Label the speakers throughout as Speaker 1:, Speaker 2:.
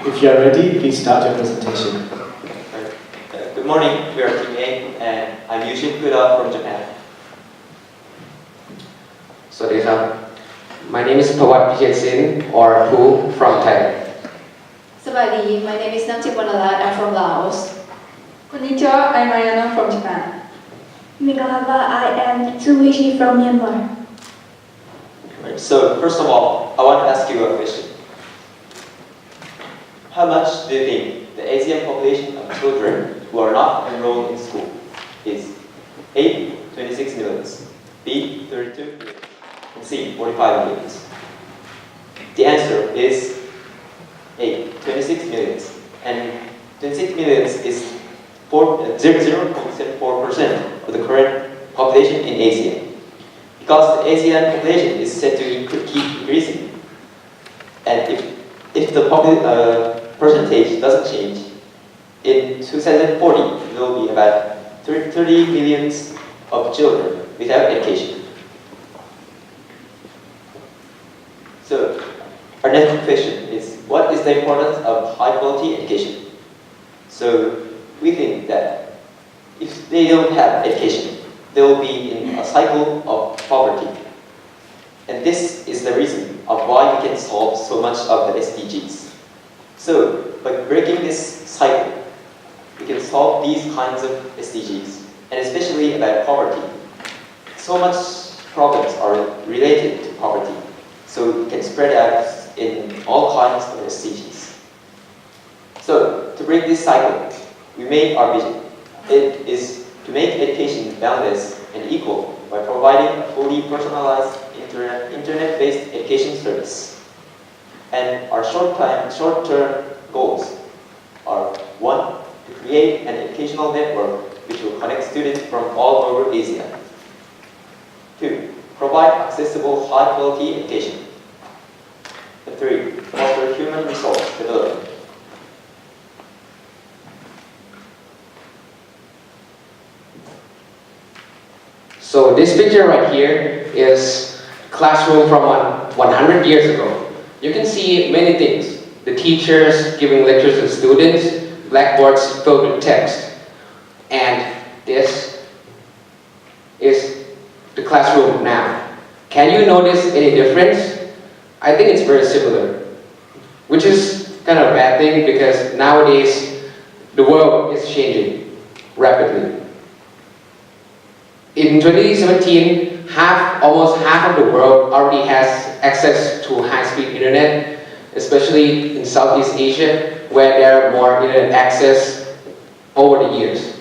Speaker 1: If you are ready, please start your presentation.
Speaker 2: Good morning, we are Team A, and I'm Yushin Kuda from Japan.
Speaker 3: สวัสดีครับ My name is Pawat Pijetsin or Pu from Thailand.
Speaker 4: Sawadee, my name is Namtip Wanalat, I'm from Laos.
Speaker 5: Konnichiwa, I'm Ayana from Japan.
Speaker 6: Mingalava, I am Tsuichi from Myanmar.
Speaker 2: Right, so, first of all, I want to ask you a question. How much do you think the Asian population of children who are not enrolled in school is? A. 26 million, B. 32 million, and C. 45 million. The answer is A. 26 million, and 26 million is 0.74% of the current population in Asia. Because the Asian population is set to keep increasing, and if the percentage doesn't change, in 2040 there will be about 30 million of children without education. So, our next question is, what is the importance of high quality education? So, we think that if they don't have education, they will be in a cycle of poverty. And this is the reason of why we can solve so much of the SDGs. So, by breaking this cycle, we can solve these kinds of SDGs, and especially about poverty. So much problems are related to poverty, so it can spread out in all kinds of SDGs. So, to break this cycle, we made our vision. It is to make education boundless and equal by providing a fully personalized internet-based education service. And our short-term goals are: 1. To create an educational network which will connect students from all over Asia. 2. Provide accessible high-quality education. And 3. Foster human resource development.
Speaker 3: So this picture right here is classroom from 100 years ago. You can see many things. The teachers giving lectures to students, blackboards filled with text. And this is the classroom now. Can you notice any difference? I think it's very similar, which is kind of a bad thing because nowadays the world is changing rapidly. In 2017, almost half of the world already has access to high-speed internet, especially in Southeast Asia, where there are more internet access over the years.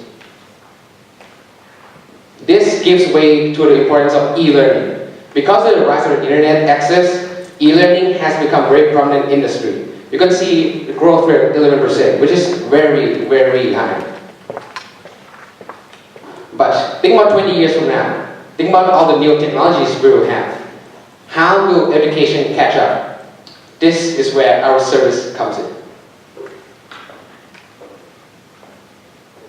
Speaker 3: This gives way to the importance of e-learning. Because of the rise of the internet access, e-learning has become a very prominent industry. You can see the growth rate 11%, which is very, very high. But think about 20 years from now. Think about all the new technologies we will have. How will education catch up? This is where our service comes in.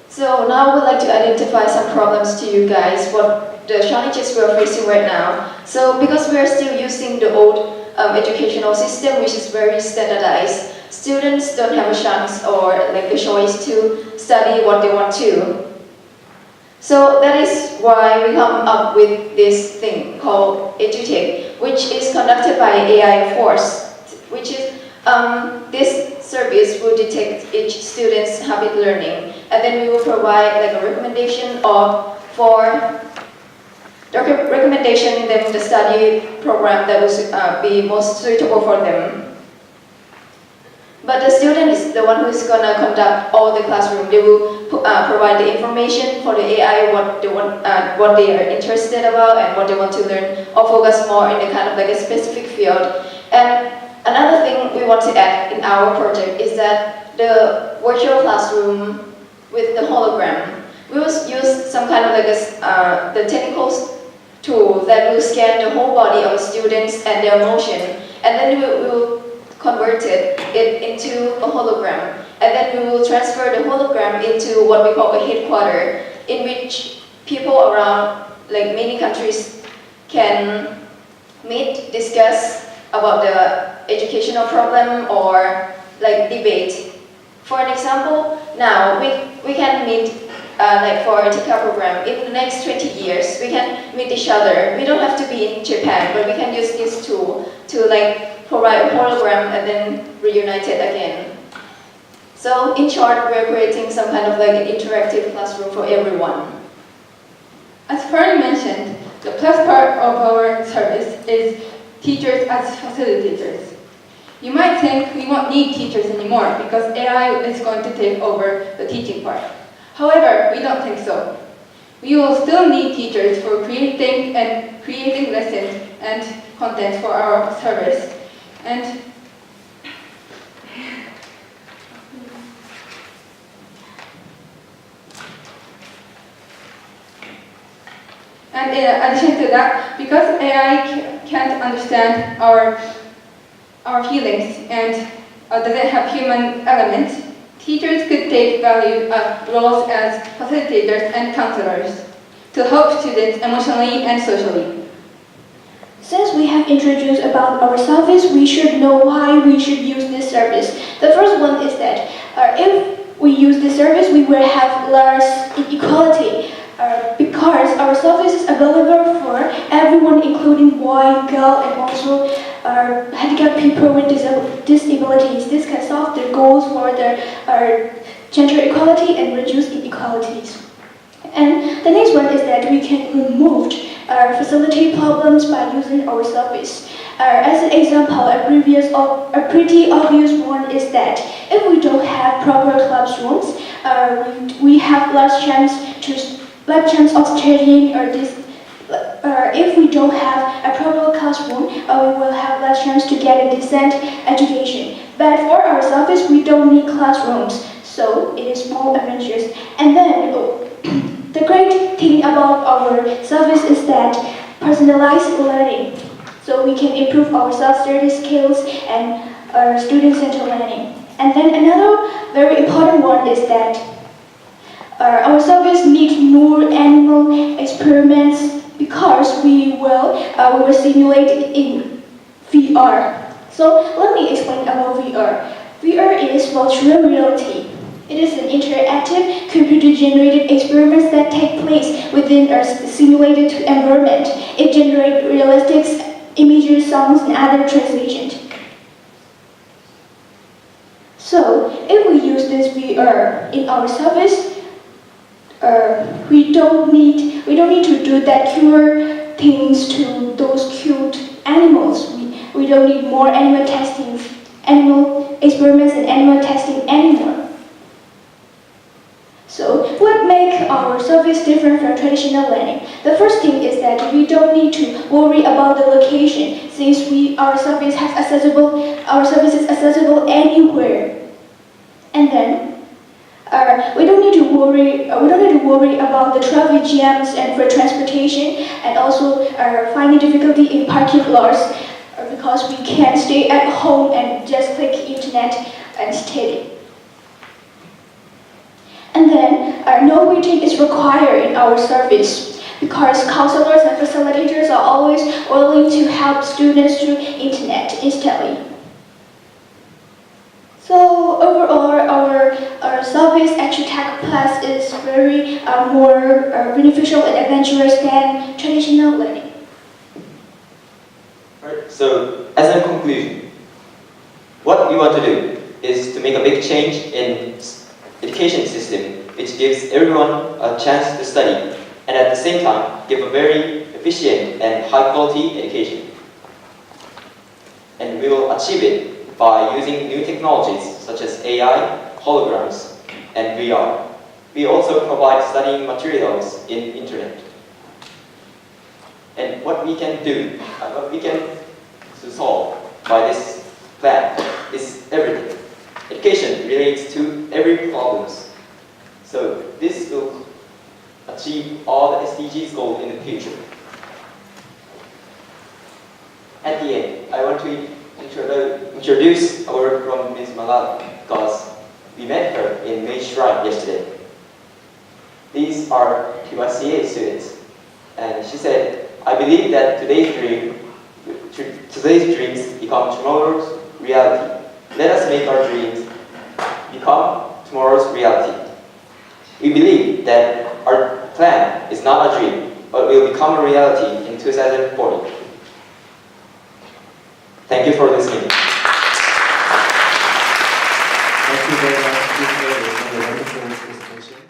Speaker 4: So now we'd like to identify some problems to you guys, what the challenges we're facing right now. So because we are still using the old educational system, which is very standardized, students don't have a chance or like the choice to study what they want to. So that is why we come up with this thing called EduTech, which is conducted by AI Force, which is this service will detect each student's habit learning, and then we will provide like a recommendation recommendation them the study program that will be most suitable for them. But the student is the one who is gonna conduct all the classroom. They will provide the information for the AI, what they are interested about and what they want to learn, or focus more in the kind of like a specific field. And another thing we want to add in our project is that the virtual classroom with the hologram, we will use some kind of like the technical tool that will scan the whole body of students and their motion, and then we will convert it into a hologram, and then we will transfer the hologram into what we call a headquarter, in which people around like many countries can meet, discuss about the educational problem or like debate. For an example, now we can meet like for our TYCA program in the next 20 years. We can meet each other. We don't have to be in Japan, but we can use this tool to like provide a hologram and then reunite it again. So in short, we're creating some kind of like an interactive classroom for everyone.
Speaker 5: As Fernie mentioned, the plus part of our service is teachers as facilitators. You might think we won't need teachers anymore because AI is going to take over the teaching part. However, we don't think so. We will still need teachers for creating lessons and content for our service. And in addition to that, because AI can't understand our feelings and doesn't have human elements, teachers could take roles as facilitators and counselors to help students emotionally and socially.
Speaker 6: Since we have introduced about our service, we should know why we should use this service. The first one is that if we use this service, we will have less inequality. Because our service is available for everyone, including boy, girl, and also handicapped people with disabilities. This can solve the goals for the gender equality and reduce inequalities. And the next one is that we can remove facility problems by using our service. As an example, a pretty obvious one is that if we don't have proper classrooms, we have less chance of studying if we don't have a proper classroom, we will have less chance to get a decent education. But for our service, we don't need classrooms, so it is more advantageous. And then the great thing about our service is that personalized learning, so we can improve our self-study skills and our student-centered learning. And then another very important one is that our service needs more animal experiments because we will simulate it in VR. So let me explain about VR. VR is virtual reality. It is an interactive, computer-generated experiments that take place within a simulated environment. It generates realistic images, songs, and other translations. So if we use this VR in our service, we don't need to do that cure things to those cute animals. We don't need more animal experiments and animal testing anymore. So what makes our service different from traditional learning? The first thing is that we don't need to worry about the location since our service is accessible anywhere. And then we don't need to worry about the traffic jams and for transportation, and also finding difficulty in parking lots because we can stay at home and just click internet and study. And then no waiting is required in our service because counselors and facilitators are always willing to help students through internet instantly. So overall, our service at TYCA Plus is very more beneficial and adventurous than traditional learning.
Speaker 2: Right. So as a conclusion, what we want to do is to make a big change in education system which gives everyone a chance to study and at the same time give a very efficient and high quality education. And we will achieve it by using new technologies such as AI, holograms, and VR. We also provide studying materials in internet. And what we can do, what we can solve by this plan is everything. Education relates to every problems. So this will achieve all the SDGs goals in the future. At the end, I want to introduce our work from Ms. Malala because we met her in May Shrine yesterday. These are TYCA students, and she said, "I believe that today's dreams become tomorrow's reality. let us make our dreams become tomorrow's reality. We believe that our plan is not a dream, but will become a reality in 2040. Thank you for listening.
Speaker 1: Thank you very much, teacher, for the wonderful presentation.